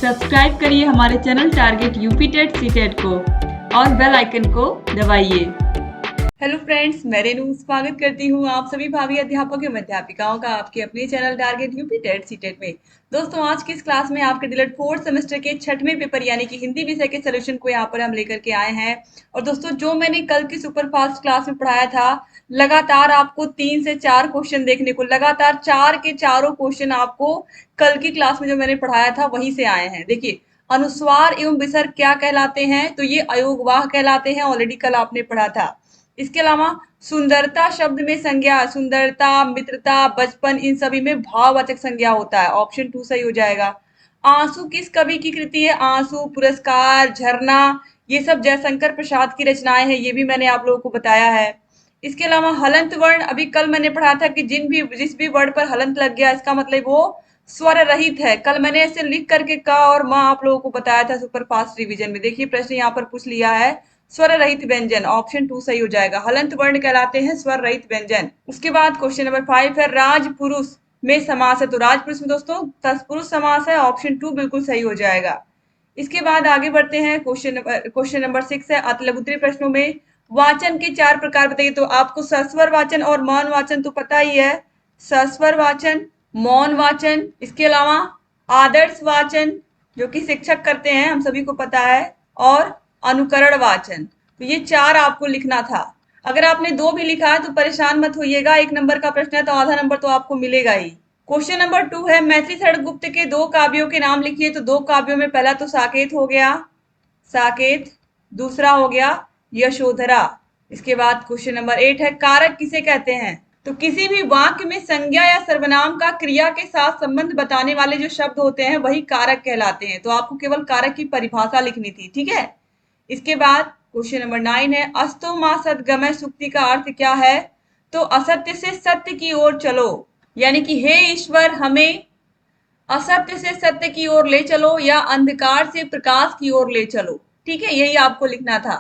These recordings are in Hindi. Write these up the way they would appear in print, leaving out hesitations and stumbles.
सब्सक्राइब करिए हमारे channel target UP TET CTET को और बेल आइकन को दबाइए। हेलो फ्रेंड्स, मैं रेनू स्वागत करती हूँ आप सभी भावी अध्यापक एवं अध्यापिकाओं का आपके अपने channel target UP TET CTET में। दोस्तों, आज की इस क्लास में आपके डिलेट फोर्थ सेमेस्टर के छठवें पेपर यानी कि हिंदी विषय के सोल्यूशन को यहाँ पर हम लेकर के आए हैं। और दोस्तों, जो मैंने कल की सुपरफास्ट क्लास में पढ़ाया था, लगातार आपको 3 से 4 क्वेश्चन देखने को, लगातार 4 के चारों क्वेश्चन आपको कल की क्लास में जो मैंने पढ़ाया था वहीं से आए हैं। देखिए, अनुस्वार एवं विसर्ग क्या कहलाते हैं? तो ये अयोगवाह कहलाते हैं, ऑलरेडी कल आपने पढ़ा था। इसके अलावा सुंदरता शब्द में संज्ञा, सुंदरता, मित्रता, बचपन, इन सभी में भाववाचक संज्ञा होता है। ऑप्शन 2 सही हो जाएगा। आंसू किस कवि की कृति है? आंसू, पुरस्कार, झरना, ये सब जयशंकर प्रसाद की रचनाएं हैं, ये भी मैंने आप लोगों को बताया है। इसके अलावा हलंत वर्ण, अभी कल मैंने पढ़ा था कि जिस भी वर्ड पर हलंत लग गया इसका मतलब वो स्वर रहित है। कल मैंने ऐसे लिख करके का और माँ आप लोगों को बताया था सुपर फास्ट रिवीजन में। देखिए, प्रश्न यहाँ पर पूछ लिया है स्वर रहित व्यंजन, ऑप्शन 2 सही हो जाएगा। हलंत वर्ण कहलाते हैं स्वर रहित व्यंजन। उसके बाद क्वेश्चन नंबर 5 है राजपुरुष में समास है। तो राजपुरुष में दोस्तों तत्पुरुष समास है, ऑप्शन 2 बिल्कुल सही हो जाएगा। इसके बाद आगे बढ़ते हैं, क्वेश्चन नंबर 6 है अतलगुत्री प्रश्नों में वाचन के 4 प्रकार बताइए। तो आपको सस्वर वाचन और मौन वाचन तो पता ही है, सस्वर वाचन, मौन वाचन, इसके अलावा आदर्श वाचन जो कि शिक्षक करते हैं, हम सभी को पता है, और अनुकरण वाचन। तो ये 4 आपको लिखना था। अगर आपने 2 भी लिखा है तो परेशान मत होइएगा, 1 नंबर का प्रश्न है तो आधा नंबर तो आपको मिलेगा ही। क्वेश्चन नंबर 2 है मैथिली शरण गुप्त के 2 काव्यों के नाम लिखिए। तो 2 काव्यों में पहला तो साकेत हो गया, साकेत, दूसरा हो गया यशोधरा। इसके बाद क्वेश्चन नंबर 8 है कारक किसे कहते हैं? तो किसी भी वाक्य में संज्ञा या सर्वनाम का क्रिया के साथ संबंध बताने वाले जो शब्द होते हैं वही कारक कहलाते हैं। तो आपको केवल कारक की परिभाषा लिखनी थी, ठीक है। इसके बाद क्वेश्चन नंबर 9 है अस्तो मा सद्गमय सूक्ति का अर्थ क्या है? तो असत्य से सत्य की ओर चलो, यानी कि हे ईश्वर हमें असत्य से सत्य की ओर ले चलो या अंधकार से प्रकाश की ओर ले चलो, ठीक है, यही आपको लिखना था।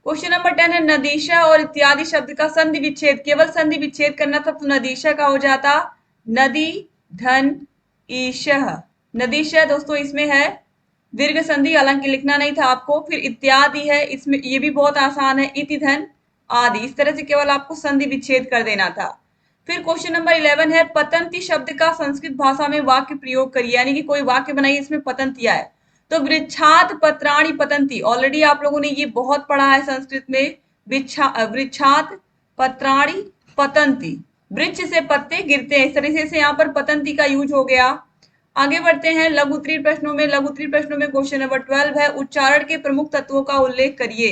क्वेश्चन नंबर 10 है नदीशा और इत्यादि शब्द का संधि विच्छेद, केवल संधि विच्छेद करना था तो नदीशा का हो जाता नदी धन ईशह। नदीशा दोस्तों इसमें है दीर्घ संधि, हालांकि लिखना नहीं था आपको। फिर इत्यादि है, इसमें ये भी बहुत आसान है, इति धन आदि, इस तरह से केवल आपको संधि विच्छेद कर देना था। फिर क्वेश्चन नंबर 11 है पतंती शब्द का संस्कृत भाषा में वाक्य प्रयोग करिए, यानी कि कोई वाक्य बनाइए इसमें पतंतिया है। तो वृक्षात पत्राणि पतंती, ऑलरेडी आप लोगों ने ये बहुत पढ़ा है संस्कृत में। वृक्षात पत्राणि पतंती, वृक्ष से पत्ते गिरते हैं, इस तरीके से यहाँ पर पतंती का यूज हो गया। आगे बढ़ते हैं लघु उत्तरीय प्रश्नों में। लघु उत्तरीय प्रश्नों में क्वेश्चन नंबर 12 है उच्चारण के प्रमुख तत्वों का उल्लेख करिए।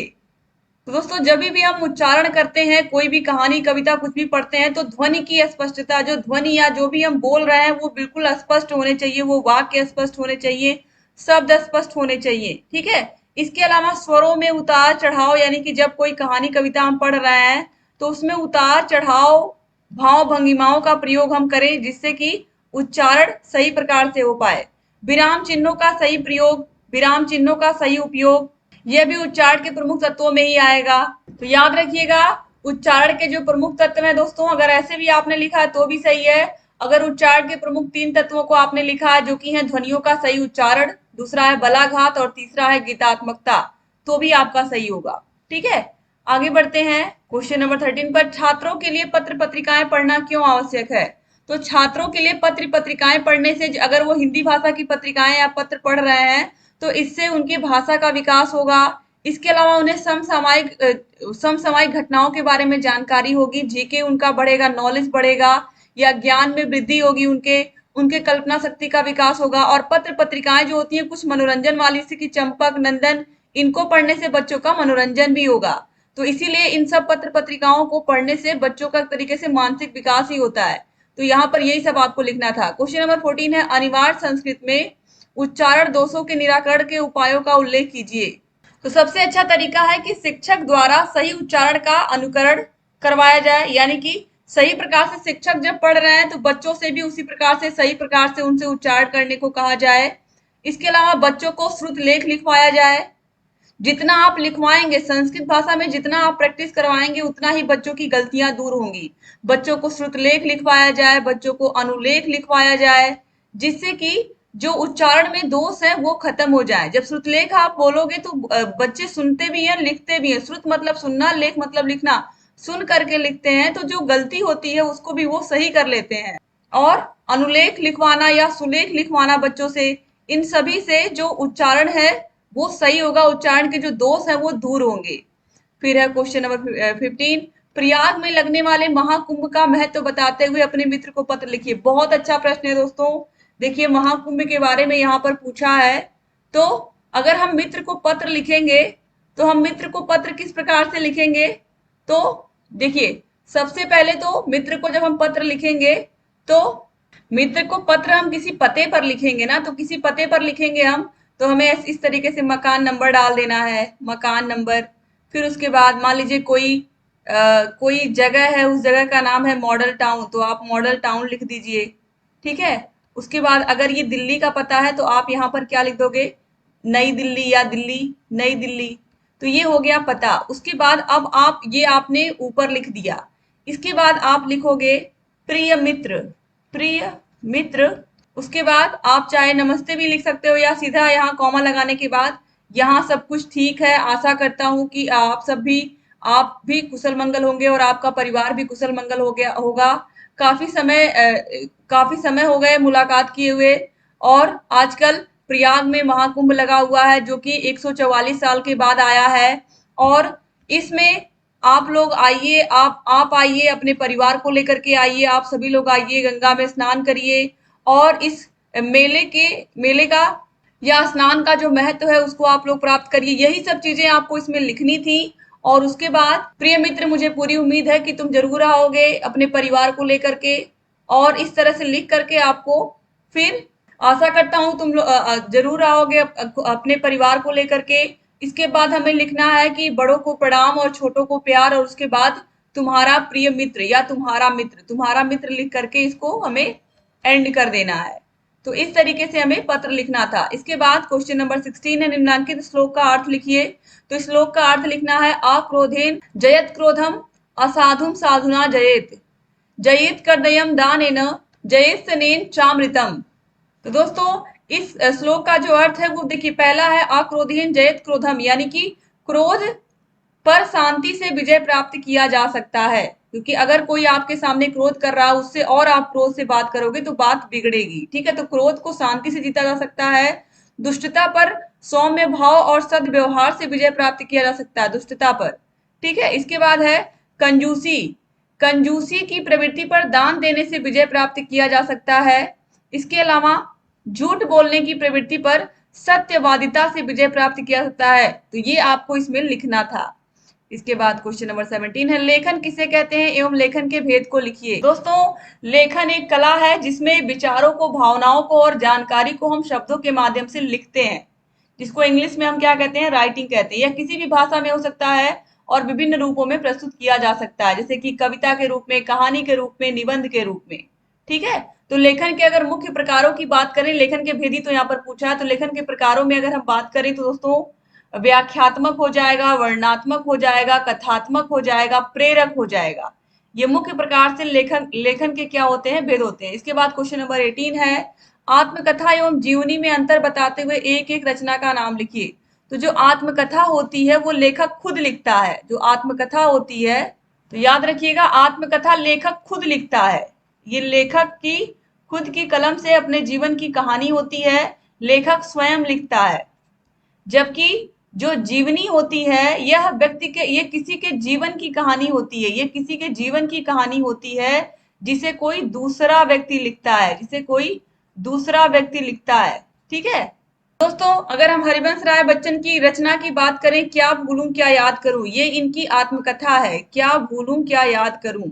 तो दोस्तों, जब भी हम उच्चारण करते हैं, कोई भी कहानी कविता कुछ भी पढ़ते हैं, तो ध्वनि की स्पष्टता, जो ध्वनि या जो भी हम बोल रहे हैं वो बिल्कुल स्पष्ट होने चाहिए, वो वाक्य स्पष्ट होने चाहिए, शब्द स्पष्ट होने चाहिए, ठीक है। इसके अलावा स्वरों में उतार चढ़ाव, यानी कि जब कोई कहानी कविता हम पढ़ रहे हैं तो उसमें उतार चढ़ाव भाव भंगिमाओं का प्रयोग हम करें जिससे कि उच्चारण सही प्रकार से हो पाए। विराम चिन्हों का सही प्रयोग, विराम चिन्हों का सही उपयोग, यह भी उच्चारण के प्रमुख तत्वों में ही आएगा। तो याद रखिएगा उच्चारण के जो प्रमुख तत्व हैं दोस्तों, अगर ऐसे भी आपने लिखा है तो भी सही है। अगर उच्चारण के प्रमुख 3 तत्वों को आपने लिखा है जो कि है ध्वनियों का सही उच्चारण, दूसरा है बलाघात और तीसरा है गीतात्मकता, तो भी आपका सही होगा, ठीक है। आगे बढ़ते हैं क्वेश्चन नंबर 13 पर छात्रों के लिए पत्र पत्रिकाएं पढ़ना क्यों आवश्यक है? तो छात्रों के लिए पत्र पत्रिकाएं पढ़ने से, अगर वो हिंदी भाषा की पत्रिकाएं या पत्र पढ़ रहे हैं तो इससे उनकी भाषा का विकास होगा। इसके अलावा उन्हें समसामयिक घटनाओं के बारे में जानकारी होगी, जीके उनका बढ़ेगा, नॉलेज बढ़ेगा या ज्ञान में वृद्धि होगी, उनके कल्पना शक्ति का विकास होगा। और पत्र पत्रिकाएं जो होती हैं कुछ मनोरंजन वाली, जैसे कि चंपक, नंदन, इनको पढ़ने से बच्चों का मनोरंजन भी होगा। तो इसीलिए इन सब पत्र पत्रिकाओं को पढ़ने से बच्चों का तरीके से मानसिक विकास ही होता है। तो यहाँ पर यही सब आपको लिखना था। क्वेश्चन नंबर 14 है अनिवार्य संस्कृत में उच्चारण दोषों के निराकरण के उपायों का उल्लेख कीजिए। तो सबसे अच्छा तरीका है कि शिक्षक द्वारा सही उच्चारण का अनुकरण करवाया जाए, यानी कि सही प्रकार से शिक्षक जब पढ़ रहे हैं तो बच्चों से भी उसी प्रकार से सही प्रकार से उनसे उच्चारण करने को कहा जाए। इसके अलावा बच्चों को श्रुत लेख लिखवाया जाए। जितना आप लिखवाएंगे संस्कृत भाषा में, जितना आप प्रैक्टिस करवाएंगे उतना ही बच्चों की गलतियां दूर होंगी। बच्चों को श्रुत लेख लिखवाया जाए, बच्चों को अनुलेख लिखवाया जाए, जिससे कि जो उच्चारण में दोष है वो खत्म हो जाए। जब श्रुतलेख आप बोलोगे तो बच्चे सुनते भी हैं, लिखते भी हैं। श्रुत मतलब सुनना, लेख मतलब लिखना। सुन करके लिखते हैं तो जो गलती होती है उसको भी वो सही कर लेते हैं। और अनुलेख लिखवाना या सुलेख लिखवाना बच्चों से, इन सभी से जो उच्चारण है वो सही होगा, उच्चारण के जो दोष है वो दूर होंगे। फिर है क्वेश्चन नंबर 15, प्रयाग में लगने वाले महाकुंभ का महत्व बताते हुए अपने मित्र को पत्र लिखिए। बहुत अच्छा प्रश्न है दोस्तों। देखिए महाकुंभ के बारे में यहाँ पर पूछा है। तो अगर हम मित्र को पत्र लिखेंगे तो हम मित्र को पत्र किस प्रकार से लिखेंगे? तो देखिए, सबसे पहले तो मित्र को जब हम पत्र लिखेंगे तो मित्र को पत्र हम किसी पते पर लिखेंगे ना, तो किसी पते पर लिखेंगे हम, तो हमें इस तरीके से मकान नंबर डाल देना है, मकान नंबर। फिर उसके बाद मान लीजिए कोई जगह है, उस जगह का नाम है मॉडल टाउन, तो आप मॉडल टाउन लिख दीजिए। ठीक है। उसके बाद अगर ये दिल्ली का पता है तो आप यहाँ पर क्या लिख दोगे? नई दिल्ली या दिल्ली, नई दिल्ली। तो ये हो गया पता। उसके बाद अब आप ये आपने ऊपर लिख दिया। इसके बाद आप लिखोगे प्रिय मित्र, प्रिय मित्र। उसके बाद आप चाहे नमस्ते भी लिख सकते हो या सीधा यहाँ कॉमा लगाने के बाद यहाँ सब कुछ ठीक है। आशा करता हूँ कि आप भी कुशल मंगल होंगे और आपका परिवार भी कुशल मंगल हो गया होगा। काफी समय हो गए मुलाकात किए हुए। और आजकल प्रयाग में महाकुंभ लगा हुआ है जो कि 144 साल के बाद आया है। और इसमें आप लोग आइए, आप आइए, अपने परिवार को लेकर के आइए, आप सभी लोग आइए, गंगा में स्नान करिए और इस मेले का या स्नान का जो महत्व है उसको आप लोग प्राप्त करिए। यही सब चीजें आपको इसमें लिखनी थी। और उसके बाद प्रिय मित्र, मुझे पूरी उम्मीद है कि तुम जरूर आओगे अपने परिवार को लेकर के। और इस तरह से लिख करके आपको फिर आशा करता हूँ तुम जरूर आओगे अपने परिवार को लेकर के। इसके बाद हमें लिखना है कि बड़ों को प्रणाम और छोटों को प्यार, और उसके बाद तुम्हारा प्रिय मित्र या तुम्हारा मित्र लिख करके इसको हमें एंड कर देना है। तो इस तरीके से हमें पत्र लिखना था। इसके बाद क्वेश्चन नंबर 16 है, निम्नांकित श्लोक का अर्थ लिखिए। तो इस श्लोक का अर्थ लिखना है, अक्रोधेन जयत क्रोधम असाधुम साधुना जयेत, जयेत कर्दयम दानेन जयेत सनेन चामृतम। तो दोस्तों इस श्लोक का जो अर्थ है वो देखिए, पहला है अक्रोधेन जयत क्रोधम, यानी कि क्रोध पर शांति से विजय प्राप्त किया जा सकता है। क्योंकि अगर कोई आपके सामने क्रोध कर रहा है उससे और आप क्रोध से बात करोगे तो बात बिगड़ेगी। ठीक है। तो क्रोध को शांति से जीता जा सकता है। दुष्टता पर सौम्य भाव और सद्व्यवहार से विजय प्राप्त किया जा सकता है, दुष्टता पर। ठीक है। इसके बाद है कंजूसी, कंजूसी की प्रवृत्ति पर दान देने से विजय प्राप्त किया जा सकता है। इसके अलावा झूठ बोलने की प्रवृत्ति पर सत्यवादिता से विजय प्राप्त किया जा सकता है। तो ये आपको इसमें लिखना था। इसके बाद क्वेश्चन नंबर 17 है, लेखन किसे कहते हैं एवं लेखन के भेद को लिखिए। दोस्तों लेखन एक कला है जिसमें विचारों को, भावनाओं को और जानकारी को हम शब्दों के माध्यम से लिखते हैं, जिसको इंग्लिश में हम क्या कहते हैं? राइटिंग कहते हैं। यह किसी भी भाषा में हो सकता है और विभिन्न रूपों में प्रस्तुत किया जा सकता है, जैसे कि कविता के रूप में, कहानी के रूप में, निबंध के रूप में। ठीक है। तो लेखन के अगर मुख्य प्रकारों की बात करें, लेखन के भेद ही तो यहाँ पर पूछा है, तो लेखन के प्रकारों में अगर हम बात करें तो दोस्तों व्याख्यात्मक हो जाएगा, वर्णनात्मक हो जाएगा, कथात्मक हो जाएगा, प्रेरक हो जाएगा। ये मुख्य प्रकार से लेखन लेखन के क्या होते हैं? भेद होते हैं। इसके बाद क्वेश्चन नंबर 18 है, आत्मकथा एवं जीवनी में अंतर बताते हुए एक एक रचना का नाम लिखिए। तो जो आत्मकथा होती है वो लेखक खुद लिखता है। जो आत्मकथा होती है, तो याद रखिएगा, आत्मकथा लेखक खुद लिखता है। ये लेखक की खुद की कलम से अपने जीवन की कहानी होती है, लेखक स्वयं लिखता है। जबकि जो जीवनी होती है ये किसी के जीवन की कहानी होती है, ये किसी के जीवन की कहानी होती है जिसे कोई दूसरा व्यक्ति लिखता है, जिसे कोई दूसरा व्यक्ति लिखता है। ठीक है दोस्तों, अगर हम हरिवंश राय बच्चन की रचना की बात करें, क्या भूलूं क्या याद करूं, ये इनकी आत्मकथा है। क्या भूलूं क्या याद करूं,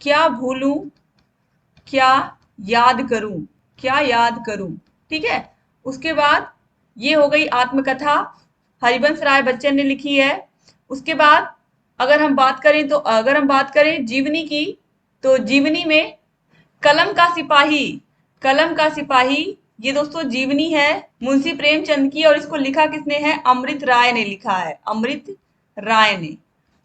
क्या भूलूं क्या याद करूं, क्या याद करूं। ठीक है। उसके बाद ये हो गई आत्मकथा, हरिवंश राय बच्चन ने लिखी है। उसके बाद अगर हम बात करें जीवनी की, तो जीवनी में कलम का सिपाही, कलम का सिपाही, ये दोस्तों जीवनी है मुंशी प्रेमचंद की, और इसको लिखा किसने है? अमृत राय ने लिखा है, अमृत राय ने।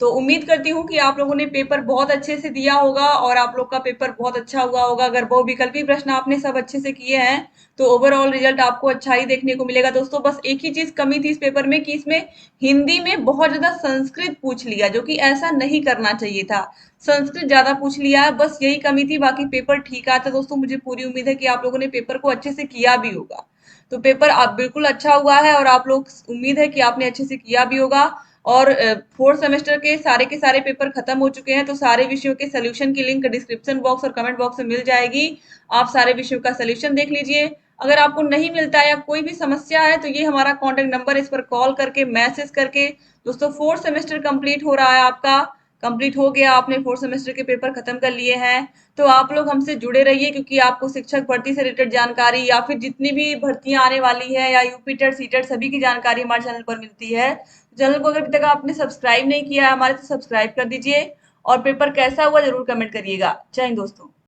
तो उम्मीद करती हूँ कि आप लोगों ने पेपर बहुत अच्छे से दिया होगा और आप लोग का पेपर बहुत अच्छा हुआ होगा। अगर बहुविकल्पी प्रश्न आपने सब अच्छे से किए हैं तो ओवरऑल रिजल्ट आपको अच्छा ही देखने को मिलेगा। दोस्तों बस एक ही चीज कमी थी इस पेपर में कि इसमें हिंदी में बहुत ज्यादा संस्कृत पूछ लिया, जो कि ऐसा नहीं करना चाहिए था। संस्कृत ज्यादा पूछ लिया है, बस यही कमी थी। बाकी पेपर ठीक आता। दोस्तों मुझे पूरी उम्मीद है कि आप लोगों ने पेपर को अच्छे से किया भी होगा। तो पेपर आप बिल्कुल अच्छा हुआ है और आप लोग, उम्मीद है कि आपने अच्छे से किया भी होगा। और फोर्थ सेमेस्टर के सारे पेपर खत्म हो चुके हैं, तो सारे विषयों के सोल्यूशन की लिंक डिस्क्रिप्शन बॉक्स और कमेंट बॉक्स में मिल जाएगी। आप सारे विषयों का सोल्यूशन देख लीजिए। अगर आपको नहीं मिलता है या कोई भी समस्या है तो ये हमारा कॉन्टेक्ट नंबर, इस पर कॉल करके, मैसेज करके। दोस्तों फोर्थ सेमेस्टर कंप्लीट हो रहा है आपका, कंप्लीट हो गया, आपने फोर्थ सेमेस्टर के पेपर खत्म कर लिए हैं। तो आप लोग हमसे जुड़े रहिए, क्योंकि आपको शिक्षक भर्ती से रिलेटेड जानकारी या फिर जितनी भी भर्तियां आने वाली है या यूपी टेट सी टेट सभी की जानकारी हमारे चैनल पर मिलती है। चैनल को अगर अभी तक आपने सब्सक्राइब नहीं किया है हमारे, तो सब्सक्राइब कर दीजिए। और पेपर कैसा हुआ जरूर कमेंट करिएगा। जय हिंद दोस्तों।